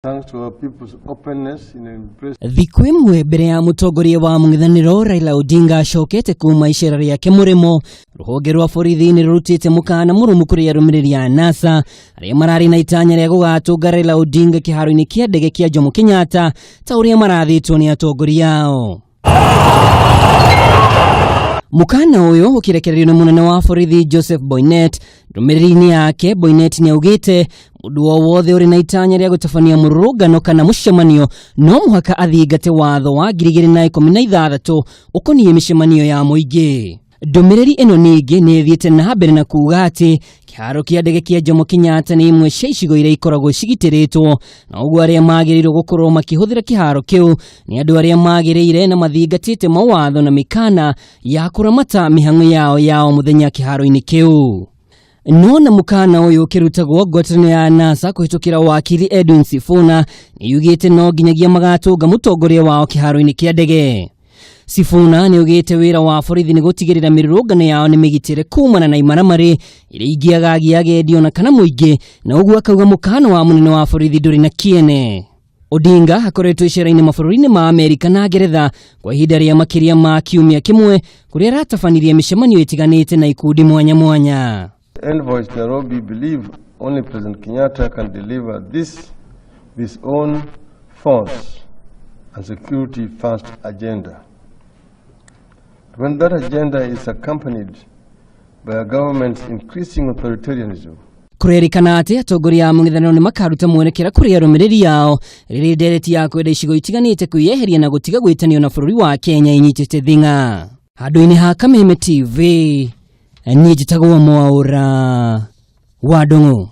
Thanks to our people's openness in embracing. Thikũ ĩmwe mbere ya mutongoria wa mung'ethaniro Raila Odinga acokete kuuma icera riake murimo, ruhonge rwa borithi nirurutite mukana murumu kuri arumiriri a NASA aria marari na itanya ria gugatunga Raila Odinga kiharo-ini kia ndege kia Jomo Kenyatta ta uria marathitwo ni atongoria ao. Mukana uyo ukirekererio ni munene wa borithi Joseph Boinnet. Ndumiriri-ini yake Boinnet ni augite mundu wothe uri na itanya ria gutabania mururungano kana mucemanio no muhaka athingate watho wa 2016 ukoniye micemanio ya muingi. Ndumiriri ino ningi ni thiete na mbere na kuuga ati kiharo kia ndege kia Jomo Kenyatta ni imwe cia icigo iria ikoragwo cigitiritwo na uguo aria magirirwo gukorwo makihuthira kiharo kiu ni andu aria magirire na mathingatite mawatho na mikana ya kuramata mihang'o yao muthenya kiharo-ini kiu. Nona mukana uyu kirutagwo ngwataniro ya NASA kuhitukira wakili Edwin Sifuna ni yugite no nginyagia magatunga mutongoria wao kiharo-ini kia ndege. Sifuna ni ugite wira wa borithi ni gutigirira mirurungano yao ni migitire kuumana na imaramari iria ingiagagia agendio na kana muingi, na uguo akauga mukana wa munene wa borithi nduri na kiene. Odinga akoretwo icera-ini mabũrũri-inĩ ma Amerika na Ngeretha kwa ihinda ria makiria ma kiumia kimwe kuria ratabanirie micemanio itiganite na ikundi mwanya mwanya. Envoys Nairobi believe only President Kenyatta can deliver this with his own force and security first agenda. When that agenda is accompanied by a government's increasing authoritarianism. Kurerikana ati atongoria a mung'ethaniro ni makaruta mwerekera kuri arumiriri yao riri ndereti ya kwenda icigo itiganite kwiyeheria na gutiga gwitanio na bũrũri wa Kenya inyitite thinga. Handũ-inĩ ha Kameme TV, ni njitagwo Mwaura wa Ndung'u.